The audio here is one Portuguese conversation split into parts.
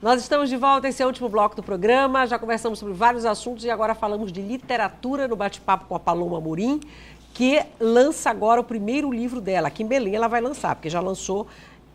Nós estamos de volta, esse é o último bloco do programa, já conversamos sobre vários assuntos e agora falamos de literatura no bate-papo com a Paloma Amorim, que lança agora o primeiro livro dela. Aqui em Belém ela vai lançar, porque já lançou,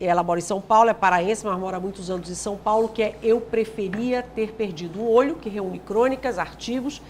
ela mora em São Paulo, é paraense, mas mora há muitos anos em São Paulo, que é Eu Preferia Ter Perdido um Olho, que reúne crônicas, artigos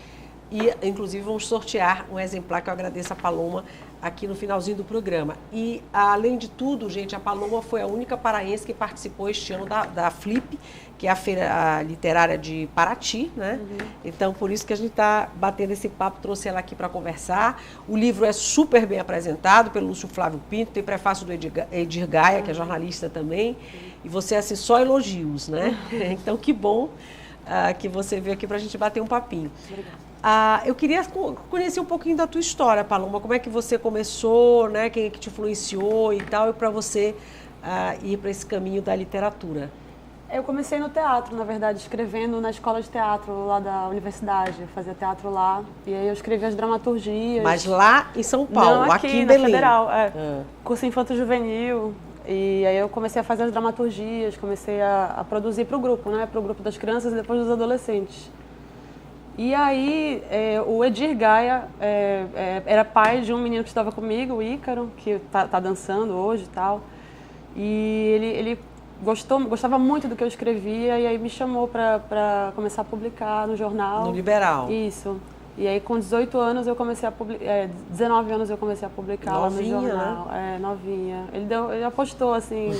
e, inclusive, vamos sortear um exemplar que eu agradeço a Paloma aqui no finalzinho do programa. E, além de tudo, gente, a Paloma foi a única paraense que participou este ano da Flip, que é a feira literária de Paraty, né? Então, por isso que a gente está batendo esse papo, trouxe ela aqui para conversar. O livro é super bem apresentado pelo Lúcio Flávio Pinto, tem prefácio do Edir Gaia, que é jornalista também, e você, assim, só elogios, né? Então, que bom que você veio aqui para a gente bater um papinho. Obrigada. Eu queria conhecer um pouquinho da tua história, Paloma, como é que você começou, né? Quem é que te influenciou e tal, e para você ir para esse caminho da literatura. Eu comecei no teatro, na verdade, escrevendo na escola de teatro lá da universidade. Eu fazia teatro lá, e aí eu escrevia as dramaturgias. Mas lá em São Paulo, não, aqui em na Belém? Federal, curso infanto-juvenil. E aí eu comecei a fazer as dramaturgias, comecei a produzir para o grupo, né? Para o grupo das crianças e depois dos adolescentes. E aí, o Edir Gaia era pai de um menino que estava comigo, o Ícaro, que tá dançando hoje e tal. E ele gostava muito do que eu escrevia e aí me chamou para começar a publicar no jornal. No Liberal. Isso. E aí, com 18 anos, eu comecei a publicar, 19 anos eu comecei a publicar novinha, lá no jornal. Né? Novinha. Ele apostou, assim...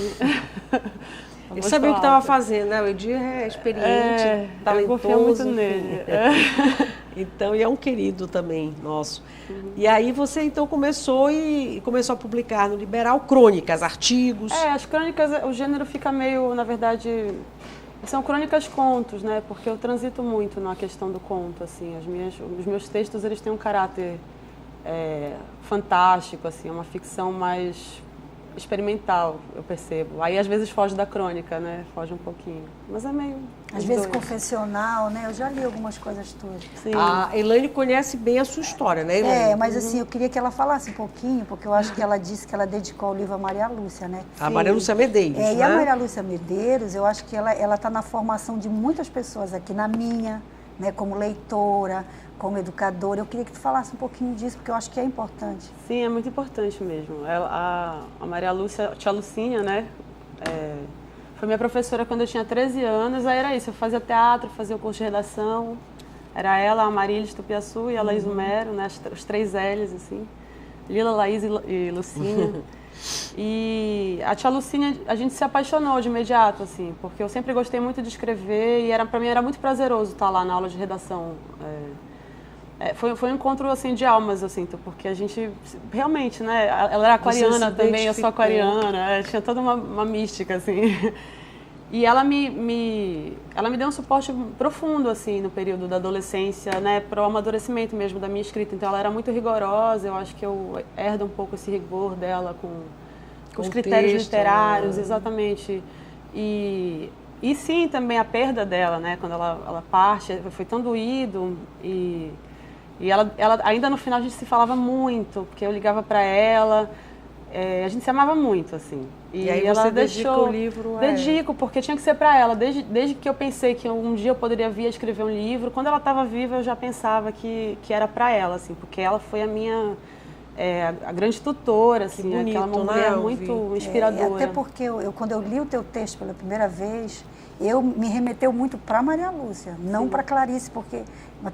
Ele sabia o que estava fazendo, né? O Edir é experiente, talentoso. Eu confio muito nele. Então, e é um querido também nosso. E aí você, então, começou a publicar no Liberal crônicas, artigos. As crônicas, o gênero fica meio, na verdade... São crônicas-contos, né? Porque eu transito muito na questão do conto, assim. Os meus textos, eles têm um caráter fantástico, assim. É uma ficção mais... experimental, eu percebo. Aí, às vezes, foge da crônica, né? Foge um pouquinho. Mas é meio... Às vezes, confessional, né? Eu já li algumas coisas tuas. Sim. A Elaine conhece bem a sua história, né, Elaine? Mas assim, eu queria que ela falasse um pouquinho, porque eu acho que ela disse que ela dedicou o livro a Maria Lúcia, né? A Maria Lúcia Medeiros, né? E a Maria Lúcia Medeiros, eu acho que ela está na formação de muitas pessoas aqui, na minha, né? Como leitora, como educadora. Eu queria que tu falasse um pouquinho disso, porque eu acho que é importante. Sim, é muito importante mesmo. A Maria Lúcia, tia Lucinha, né? Foi minha professora quando eu tinha 13 anos. Aí era isso, eu fazia teatro, fazia o curso de redação. Era ela, a Marília Tupiaçu e a Laís Homero, né? Os 3 L's, assim. Lila, Laís e Lucinha. E a tia Lucinha, a gente se apaixonou de imediato, assim, porque eu sempre gostei muito de escrever e para mim era muito prazeroso estar lá na aula de redação. Foi um encontro, assim, de almas, eu sinto, porque a gente realmente, né, ela era aquariana também, eu sou aquariana, tinha toda uma mística, assim. E ela me deu um suporte profundo, assim, no período da adolescência, né, para o amadurecimento mesmo da minha escrita. Então, ela era muito rigorosa, eu acho que eu herdo um pouco esse rigor dela com os critérios literários, exatamente. E sim, também a perda dela, né, quando ela parte, foi tão doído e ela, ainda no final, a gente se falava muito, porque eu ligava para ela, a gente se amava muito, assim. E aí ela dedica o livro? Dedico, porque tinha que ser para ela. Desde que eu pensei que um dia eu poderia vir a escrever um livro, quando ela estava viva, eu já pensava que era para ela, assim, porque ela foi a minha... a grande tutora, assim, bonito, aquela mulher, né? Muito inspiradora. Até porque quando eu li o teu texto pela primeira vez, me remeteu muito para Maria Lúcia, não para Clarice,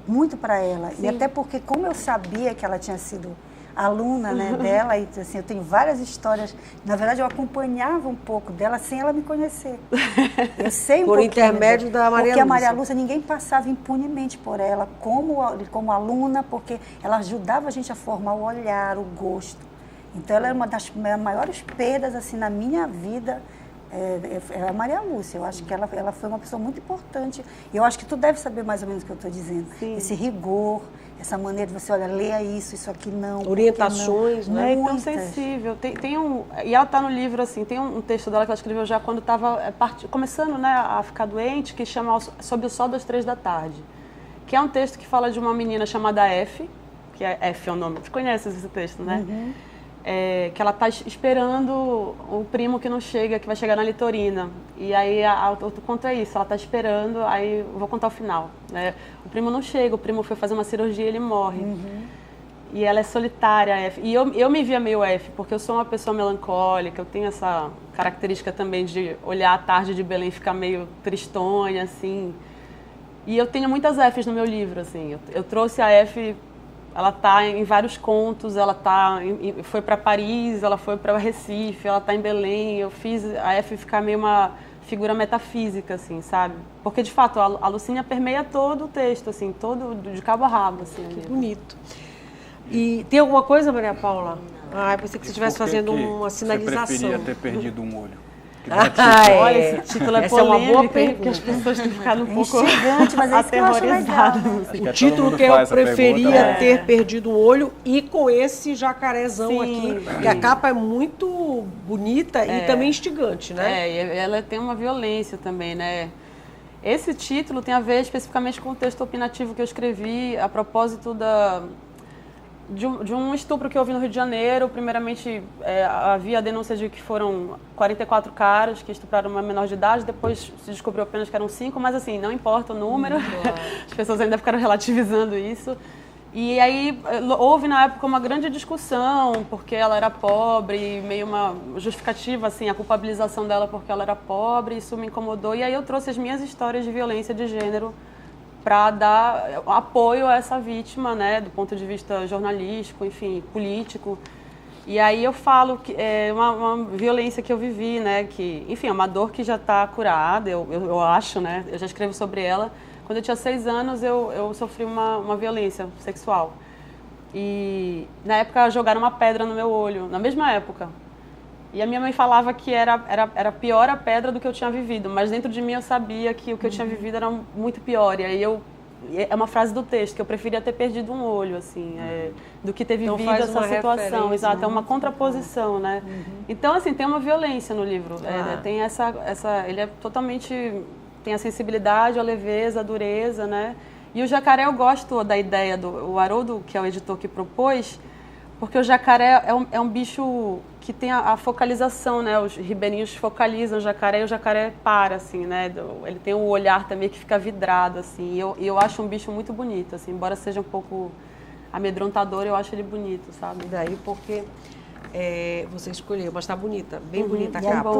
muito para ela. Sim. E até porque, como eu sabia que ela tinha sido aluna, né, dela, e assim, eu tenho várias histórias. Na verdade, eu acompanhava um pouco dela sem ela me conhecer. Eu sei um pouquinho. Por intermédio da Maria Lúcia. Porque a Maria Lúcia, ninguém passava impunemente por ela como aluna, porque ela ajudava a gente a formar o olhar, o gosto. Então, ela é uma das maiores perdas, assim, na minha vida. É a Maria Lúcia. Eu acho que ela foi uma pessoa muito importante. E eu acho que tu deve saber mais ou menos o que eu estou dizendo. Sim. Esse rigor, essa maneira de você, olha, leia isso aqui não. Orientações, né? É tão sensível. E ela está no livro, assim, tem um texto dela que ela escreveu já quando estava começando, né, a ficar doente, que chama Sob o Sol das 3 da tarde. Que é um texto que fala de uma menina chamada F, que é F é o nome. Você conhece esse texto, né? Uhum. que ela está esperando o primo que não chega, que vai chegar na litorina. E aí o conto é isso, ela está esperando, aí eu vou contar o final. Né? O primo não chega, o primo foi fazer uma cirurgia e ele morre. E ela é solitária, F. E eu me via meio F, porque eu sou uma pessoa melancólica, eu tenho essa característica também de olhar a tarde de Belém e ficar meio tristonha, assim. E eu tenho muitas Fs no meu livro, assim. Eu trouxe a F, ela tá em vários contos, ela foi para Paris, ela foi para Recife, ela tá em Belém. Eu fiz a F ficar meio uma figura metafísica, assim, sabe? Porque, de fato, a Lucinha permeia todo o texto, assim, todo de cabo a rabo, assim. Que bonito. E tem alguma coisa, Maria Paula? Eu pensei que você estivesse fazendo uma sinalização. Você preferia ter perdido um olho? Olha, esse título é polêmico, essa é uma boa pergunta. que as pessoas têm ficado um pouco instigante, mas é isso que eu acho legal. O título que eu preferia ter perdido um olho e com esse jacarezão aqui, que a capa é muito bonita e também instigante, né? E ela tem uma violência também, né? Esse título tem a ver especificamente com o texto opinativo que eu escrevi a propósito de um estupro que houve no Rio de Janeiro. Primeiramente, havia a denúncia de que foram 44 caras que estupraram uma menor de idade, depois se descobriu apenas que eram 5, mas assim, não importa o número, as pessoas ainda ficaram relativizando isso. E aí houve na época uma grande discussão, porque ela era pobre, meio uma justificativa, assim, a culpabilização dela porque ela era pobre, isso me incomodou. E aí eu trouxe as minhas histórias de violência de gênero para dar apoio a essa vítima, né, do ponto de vista jornalístico, enfim, político. E aí eu falo que é uma violência que eu vivi, né, que, enfim, é uma dor que já está curada, eu acho, né, eu já escrevo sobre ela. Quando eu tinha 6 anos, eu sofri uma violência sexual. E na época jogaram uma pedra no meu olho, na mesma época. E a minha mãe falava que era pior a pedra do que eu tinha vivido, mas dentro de mim eu sabia que o que eu tinha vivido era muito pior. E aí é uma frase do texto, que eu preferia ter perdido um olho, assim, do que ter vivido essa situação. Exato, é uma contraposição, né? Então, assim, tem uma violência no livro. Tem ele é totalmente... Tem a sensibilidade, a leveza, a dureza, né? E o jacaré eu gosto da ideia o Haroldo, que é o editor que propôs, porque o jacaré é um bicho que tem a focalização, né? Os ribeirinhos focalizam o jacaré e o jacaré para, assim, né? Ele tem um olhar também que fica vidrado, assim. E eu acho um bicho muito bonito, assim. Embora seja um pouco amedrontador, eu acho ele bonito, sabe? Daí porque você escolheu, mas tá bonita, bem bonita a capa.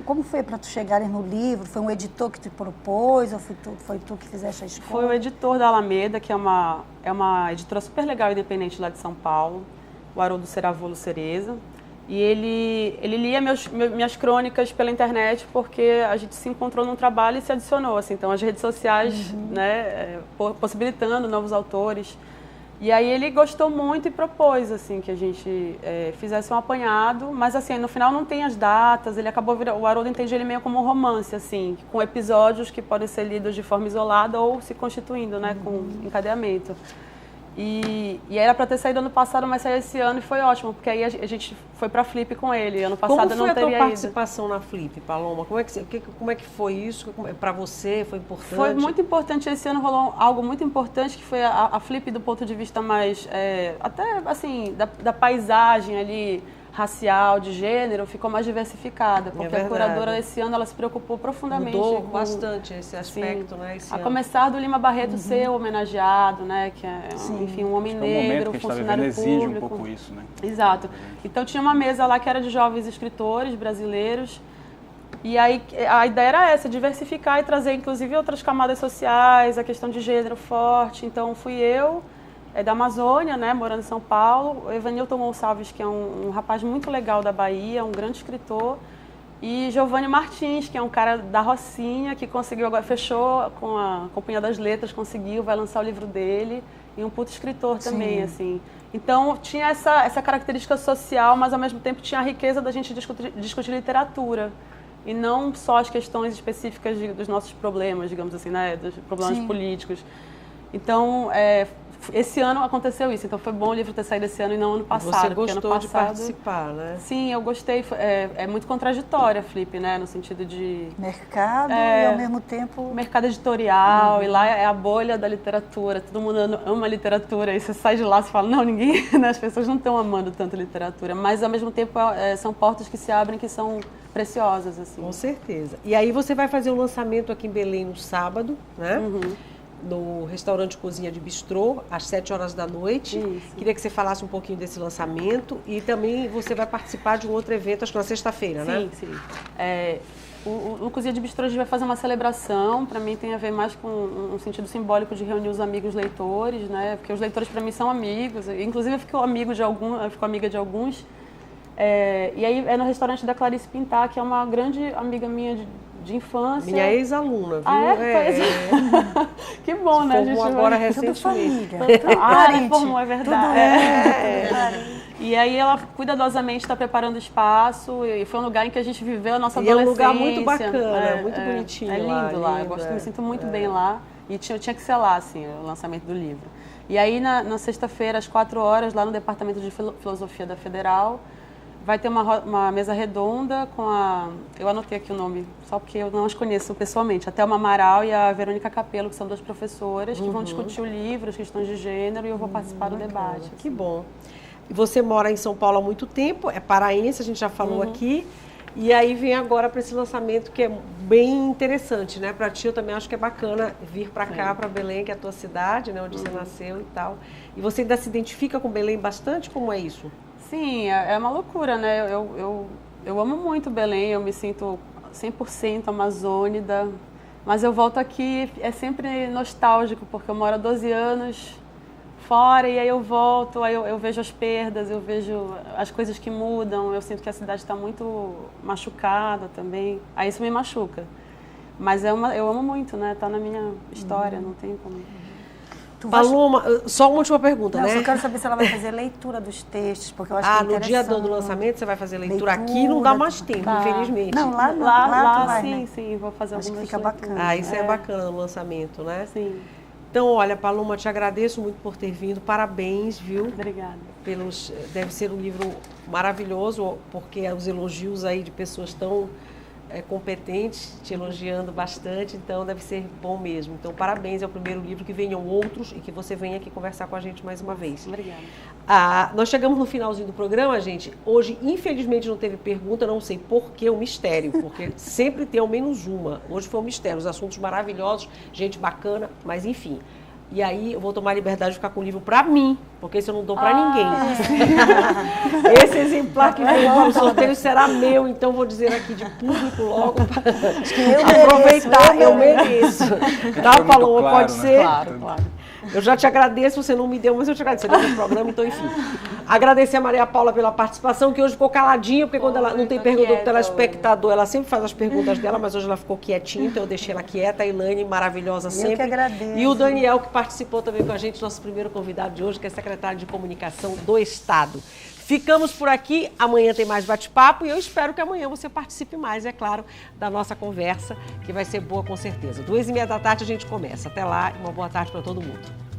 Como foi para tu chegares no livro? Foi um editor que te propôs ou foi tu que fizeste a escolha? Foi o editor da Alameda, que é uma editora super legal, independente lá de São Paulo, o Haroldo Ceravolo Cereza. E ele lia minhas crônicas pela internet, porque a gente se encontrou num trabalho e se adicionou, assim. Então, as redes sociais, né, possibilitando novos autores. E aí ele gostou muito e propôs, assim, que a gente fizesse um apanhado, mas assim, no final não tem as datas, ele acabou o Haroldo entende ele meio como um romance, assim, com episódios que podem ser lidos de forma isolada ou se constituindo, né, com encadeamento. E era para ter saído ano passado, mas saiu esse ano e foi ótimo, porque aí a gente foi para a Flip com ele. Ano passado eu não teria ido. Como foi a tua participação na Flip, Paloma? Como é que foi isso? Para você foi importante? Foi muito importante. Esse ano rolou algo muito importante, que foi a Flip do ponto de vista mais, até assim, da paisagem ali, racial, de gênero, ficou mais diversificada, porque a curadora esse ano ela se preocupou profundamente. Mudou bastante esse aspecto, né? A começar do Lima Barreto ser homenageado, né? Que é, enfim, um homem negro, funcionário público. Exige um pouco isso, né? Exato. Então tinha uma mesa lá que era de jovens escritores brasileiros. E aí a ideia era essa, diversificar e trazer inclusive outras camadas sociais, a questão de gênero forte. Então fui eu, da Amazônia, né, morando em São Paulo, o Evanilton Gonçalves, que é um rapaz muito legal da Bahia, um grande escritor, e Giovanni Martins, que é um cara da Rocinha, que conseguiu, agora fechou com a Companhia das Letras, vai lançar o livro dele, e um puto escritor também, assim. Então tinha essa característica social, mas ao mesmo tempo tinha a riqueza da gente discutir literatura, e não só as questões específicas dos nossos problemas, digamos assim, né, dos problemas políticos. Então, esse ano aconteceu isso, então foi bom o livro ter saído esse ano e não ano passado. Você porque gostou ano de passado, participar, né? Sim, eu gostei. É muito contraditória a Flip, né? No sentido de Mercado e ao mesmo tempo... mercado editorial, e lá é a bolha da literatura, todo mundo ama literatura, e você sai de lá e fala, não, ninguém, né? As pessoas não estão amando tanto literatura, mas ao mesmo tempo são portas que se abrem que são preciosas, assim. Com certeza. E aí você vai fazer um lançamento aqui em Belém no sábado, né? No restaurante Cozinha de Bistrô, às 7 horas da noite. Isso. Queria que você falasse um pouquinho desse lançamento e também você vai participar de um outro evento, acho que na sexta-feira, né? Sim, sim. O Cozinha de Bistrô a gente vai fazer uma celebração, para mim tem a ver mais com um sentido simbólico de reunir os amigos leitores, né? Porque os leitores para mim são amigos, inclusive eu fico amiga de alguns. E aí é no restaurante da Clarice Pintar, que é uma grande amiga minha de infância. Minha ex-aluna, viu? Ah, que bom, né? A gente agora Tudo recentemente. família. Formou, é verdade. E aí ela cuidadosamente está preparando o espaço e foi um lugar em que a gente viveu a nossa adolescência. E é um lugar muito bacana, muito bonitinho. É lindo lá, eu me sinto muito bem lá. E tinha que ser lá, assim, o lançamento do livro. E aí na sexta-feira, às 4 horas, lá no Departamento de Filosofia da Federal, vai ter uma mesa redonda com eu anotei aqui o nome, só porque eu não as conheço pessoalmente, a Thelma Amaral e a Verônica Capello, que são 2 professoras, que vão discutir o livro, as questões de gênero, e eu vou participar do debate. Que bom. E você mora em São Paulo há muito tempo, é paraense, a gente já falou aqui, e aí vem agora para esse lançamento que é bem interessante, né? Para ti eu também acho que é bacana vir para cá, para Belém, que é a tua cidade, né? Onde você nasceu e tal. E você ainda se identifica com Belém bastante? Como é isso? Sim, é uma loucura, né? Eu amo muito Belém, eu me sinto 100% amazônida, mas eu volto aqui, é sempre nostálgico, porque eu moro há 12 anos fora e aí eu volto, aí eu vejo as perdas, eu vejo as coisas que mudam, eu sinto que a cidade está muito machucada também, aí isso me machuca. Mas eu amo muito, né? Tá na minha história, não tem como... Paloma, só uma última pergunta, Não, né? eu quero saber se ela vai fazer leitura dos textos, porque eu acho que é no dia interessante. do lançamento você vai fazer leitura aqui, não dá mais tempo, infelizmente. Não, lá tu vai, sim, né? sim, vou fazer Acho que algumas fica leituras. bacana. Isso é bacana no lançamento, né? Sim, Então, olha, Paloma, te agradeço muito por ter vindo, parabéns, viu? obrigada. Deve ser um livro maravilhoso, porque os elogios aí de pessoas tão competentes, te elogiando bastante, então deve ser bom mesmo. Então, parabéns, é o primeiro livro, que venham outros e que você venha aqui conversar com a gente mais uma vez. Obrigada. Nós chegamos no finalzinho do programa, gente. Hoje, infelizmente, não teve pergunta, não sei por que, um mistério, porque sempre tem ao menos uma. Hoje foi um mistério, os assuntos maravilhosos, gente bacana, mas enfim. E aí eu vou tomar a liberdade de ficar com o livro para mim, porque esse eu não dou para ninguém. Esse exemplar que veio para o sorteio será meu, então vou dizer aqui de público logo para aproveitar, eu mereço. Tá, Paloma, claro, pode né? ser? Claro. Eu já te agradeço, você não me deu, mas eu te agradeço. Você deu no programa, então enfim. Agradecer a Maria Paula pela participação, que hoje ficou caladinha, porque quando ela não tem pergunta do telespectador, ela sempre faz as perguntas dela, mas hoje ela ficou quietinha, então eu deixei ela quieta. A Elaine, maravilhosa sempre. Eu que agradeço. E o Daniel, que participou também com a gente, nosso primeiro convidado de hoje, que é secretário de Comunicação do Estado. Ficamos por aqui, amanhã tem mais bate-papo e eu espero que amanhã você participe mais, é claro, da nossa conversa, que vai ser boa com certeza. 2h30 da tarde a gente começa. Até lá, uma boa tarde para todo mundo.